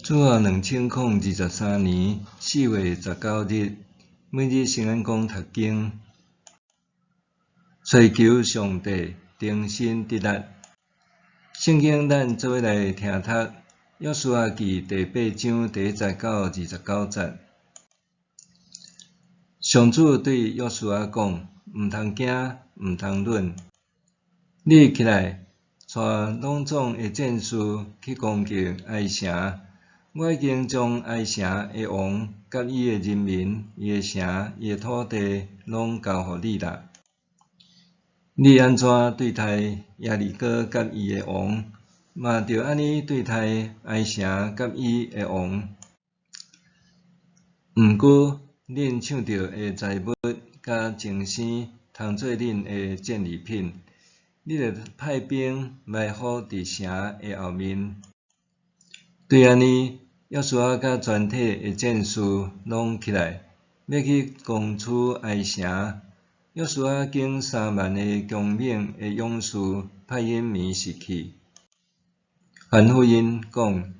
主后2023年4月19日，每日圣安宫读经，祈求上帝重新得力。圣经咱做伙来听读，约书亚记第8章第1到29节。上主对约书亚讲：毋通惊，毋通软。你起来，带拢总的战士去攻击哀城。我已经将哀城的王甲伊的人民、伊的城、伊的土地，拢交互你啦。你安怎对待耶利哥甲伊的王，嘛着安尼对待哀城甲伊的王。毋过，恁抢到的财物甲精生，通做恁的战利品。你着派兵埋伏伫城的后面。对安尼，约书亚甲全体的战士拢起来，要去攻取哀城。约书亚经3万个强猛的勇士派因暝失去，吩咐因讲：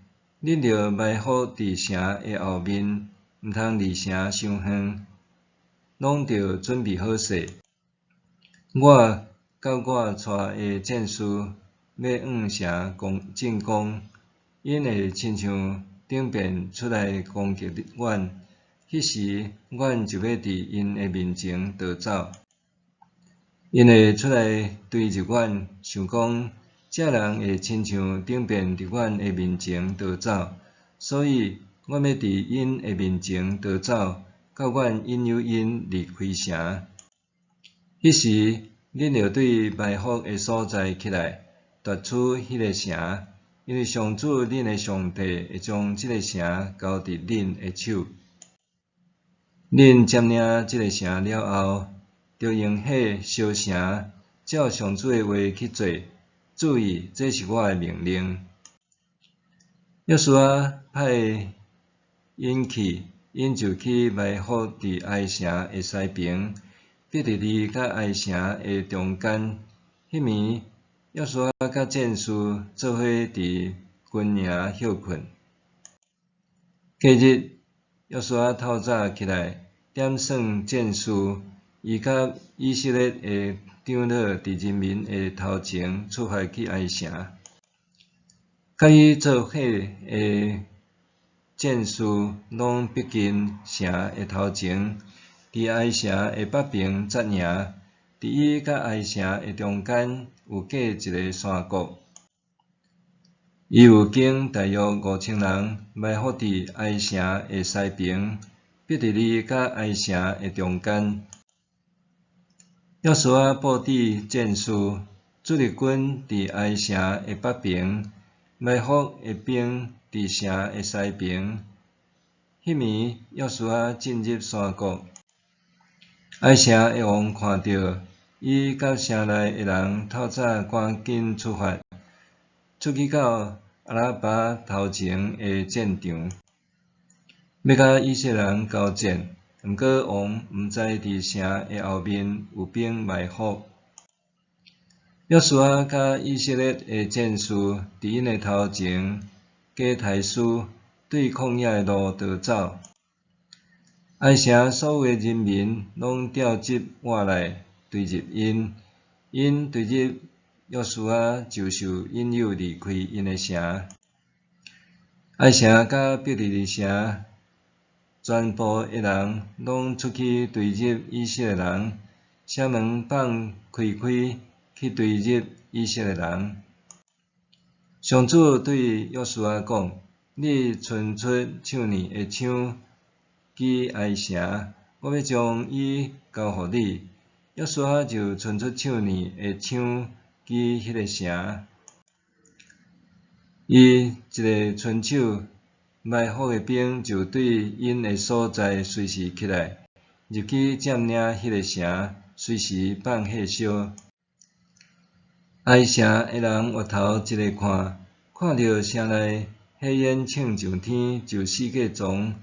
恁着埋伏伫城的后面，毋通离城伤远，拢着准备好势。我甲我带的战士要往城进攻，因会亲像顶边出来攻击阮，迄时阮就要伫因的面前逃走。因会出来追入阮，想讲这人会亲像顶边伫阮的面前逃走，所以我要伫因的面前逃走，到阮引诱因离开城。迄时，恁着对埋伏的所在起来，夺取迄个城，因为上主恁的上帝会将即个城交伫恁的手。恁占领即个城了后，着用火烧城，照上主的话去做。注意，这是我的命令。约书亚派因去，因就去埋伏伫哀城的西边，必伫离甲哀城的中间。迄暝，约书亚甲战士做伙伫军营休困。隔日，约书亚透早起来，点算战士，伊甲以色列的长老伫人民的头前出发去哀城。甲伊做伙的战士拢逼近城的头前，伫哀城的北边扎营。伫伊甲哀城的中间有架一个山谷，伊有经大约5000人埋伏伫哀城的西边，必伫离甲哀城的中间。约书亚布置战士，主力军伫哀城的北边，埋伏的兵伫城的西边。迄暝，约书亚进入山谷。哀城的王看到，伊甲城内的人透早赶紧出发，出去到阿拉巴头前的战场，要甲以色列人交战。毋过王毋知伫城的后面有兵埋伏。约书亚甲以色列的战士伫因的头前加抬输，对旷野的路逃走。哀城所有的人民拢调集wat来追入因，因追入约书亚就受引诱离开因的城。哀城甲伯利离城全部的人拢出去追入以色列人，城门放开去追入以色列人。上主对约书亚讲：你伸出手里的枪击哀城，我要将伊交互你。约书亚就伸出手里的枪击迄个城，伊一个伸手，埋伏的兵就对因的所在随时起来，入去占领迄个城，随时放火烧。哀城的人回头一个看到城内火焰冲上天，就四界撞，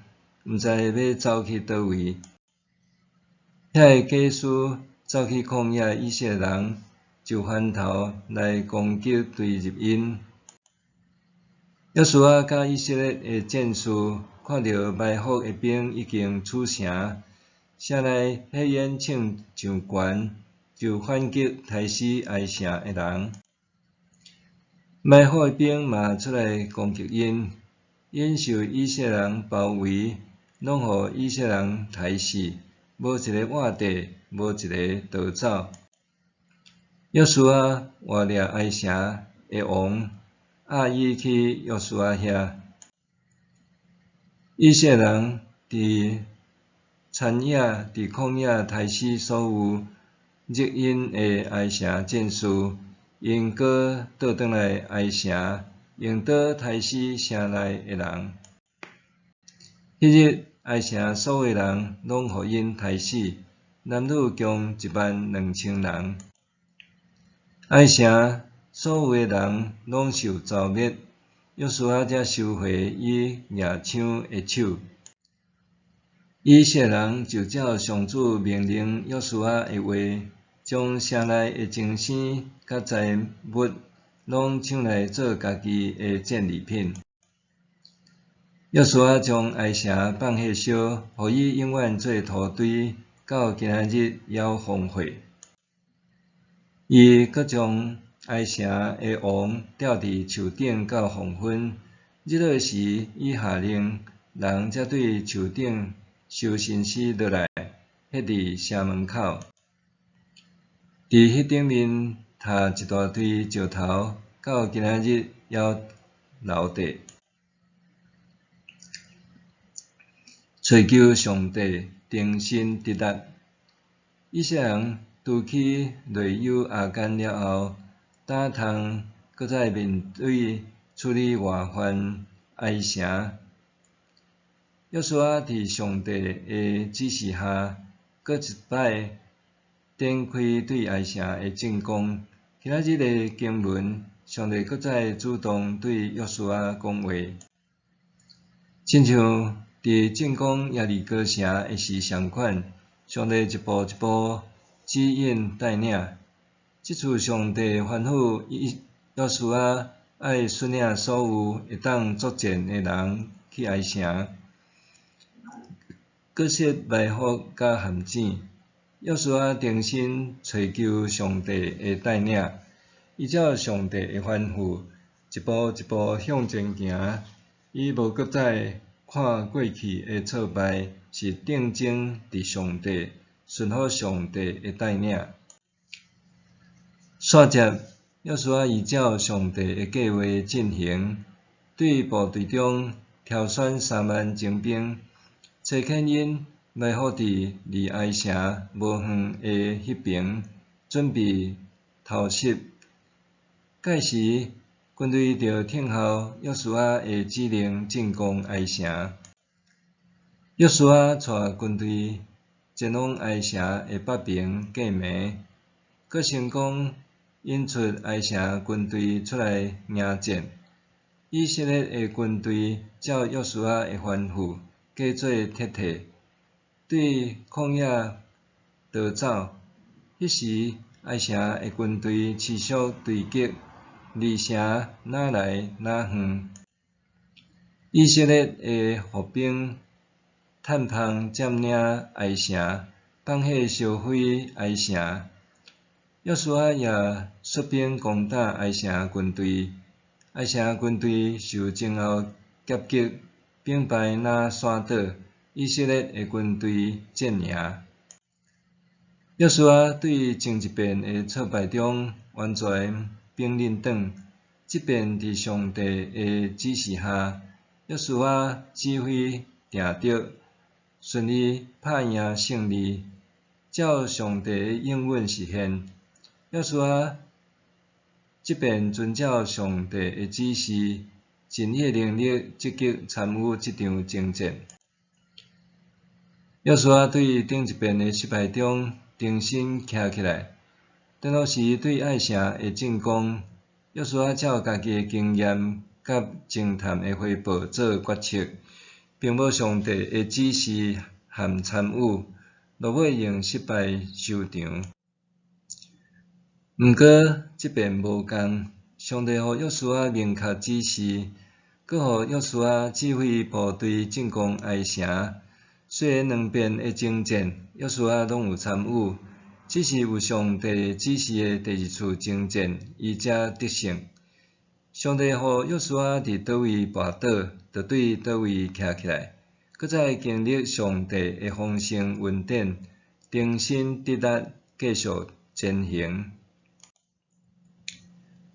毋知要走去倒位。遐个假使走去旷野以色列人，就翻头来攻击追入因。约书亚甲以色列的战士看到埋伏的兵已经出城，城内火焰冲上悬，就反击杀死挨城的人。埋伏的兵嘛出来攻击因，因受以色列人包围，拢互以色列人杀死，无一个活地，无一个逃走。约书亚换掠挨城的王亚伊去约书亚遐。以色列人伫田野、伫旷野杀死所有入因的挨城战士，因搁倒转来挨城，用刀杀死城内的人。迄日挨城所有人拢互因杀死，男女共12000人。挨城所有的人拢受遭灭，约书亚才收回伊掠枪的手。以色列人就照上主命令约书亚的话，将城内的精生甲财物拢抢来做家己的战利品。约书亚将挨城放火烧，互伊永远做土堆，到今仔日还荒废。伊阁将挨城的王吊伫树顶到黄昏，日落时，伊下令人才对树顶收身尸落来，迄伫城门口。伫迄顶面插一大堆石头，到今仔日还留地。找求上帝定心直力。以色列人除去内忧亚干了后，打通搁再面对处理外患挨城。约书亚伫上帝的指示下，搁一摆展开对挨城的进攻。今仔日的经文，上帝搁再主动对约书亚讲话，亲像伫进攻耶利哥城的时相款，上帝一步一步指引带领。即次上帝吩咐约书亚爱率领所有会当作战的人去挨城，搁设埋伏甲陷阱。约书亚定心找求上帝的带领，依照上帝的吩咐，一步一步向前行。伊无搁再看过去的挫败，是定睛伫上帝，顺服上帝的带领。煞接，约书亚依照上帝的计划进行，对部队中挑选3万精兵，找遣因埋伏伫离挨城无远的迄边，准备偷袭。届时，军队就听候约书亚的指令进攻挨城。约书亚带军队前往挨城的北边过暝，阁成功引出挨城军队出来迎战。以色列的军队照约书亚的吩咐，加做铁蹄，对旷野逃走。迄时，挨城的军队持续追击，离城哪来哪远。以色列的伏兵探芳占领挨城，放火烧毁挨城。约书亚也率兵攻打挨城军队，挨城军队受前后夹击，兵败若山倒，以色列的军队战赢。约书亚对前一遍的挫败中完全兵刃转，即遍伫上帝的指示下，约书亚指挥定得，顺利拍赢胜利，照上帝的应允实现。约书亚即遍遵照上帝的指示，尽伊的能力积极参与即场征战。约书亚对顶一遍的失败中定心徛起来，登陆时对挨城的进攻，约书亚照家己的经验甲侦探的回报做决策，并无上帝的指示和参与，落尾用失败收场。毋过，即遍无共，上帝予约书亚明确指示，搁互约书亚指挥部队进攻埃城。虽然两边的征战，约书亚拢有参与，只是有上帝指示的第二次征战，伊才得胜。上帝互约书亚伫倒位跋倒，就对倒位徛起来。搁再经历上帝的丰盛恩典，重新得力，继续前行。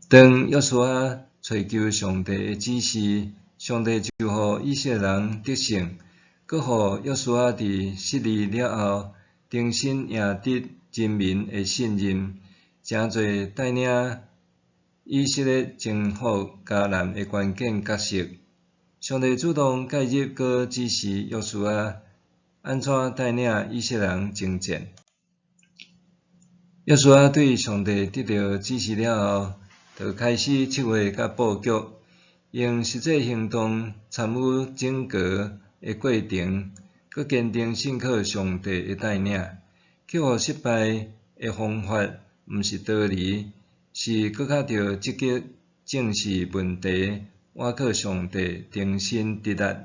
当约书亚寻求上帝的指示，上帝就互以色列人得胜，搁互约书亚伫失利了后，重新赢得人民的信任，诚侪带领以色列征服迦南的关键角色。上帝主动介入，搁指示约书亚安怎带领以色列人征战。约书亚对上帝得到指示了后，就开始策划甲布局，用实际行动参与整个的过程，搁坚定信靠上帝的带领。克服失败的方法，毋是逃离，是搁较着积极正视问题，倚靠上帝，重新得力。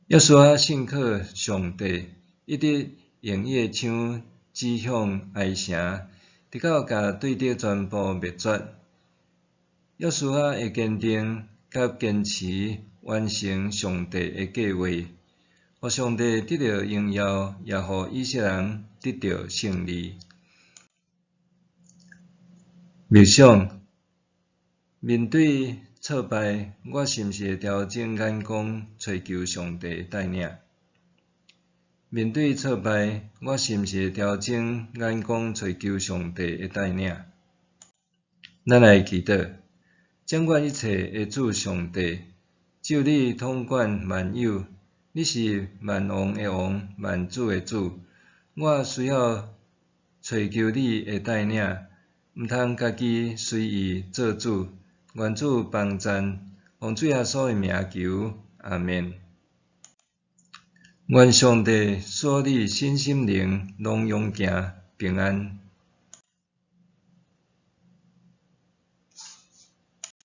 约书亚信靠上帝，一直用伊的枪指向埃城，直到甲对敌全部灭绝。约书亚会坚定甲坚持完成上帝的计划，互上帝得到荣耀，也互以色列人得到胜利。默想，面对挫败，我是毋是会调整眼光，找求上帝带领？面对挫败，我是毋是会调整眼光，找求上帝的带领？咱来祈祷，掌管一切的主上帝，只有你统管万有，你是万王的王，万主的主。我需要找求你的带领，毋通家己随意做主。愿主帮赞，奉主耶稣的名求，阿们。愿上帝赐你身心灵拢勇行平安。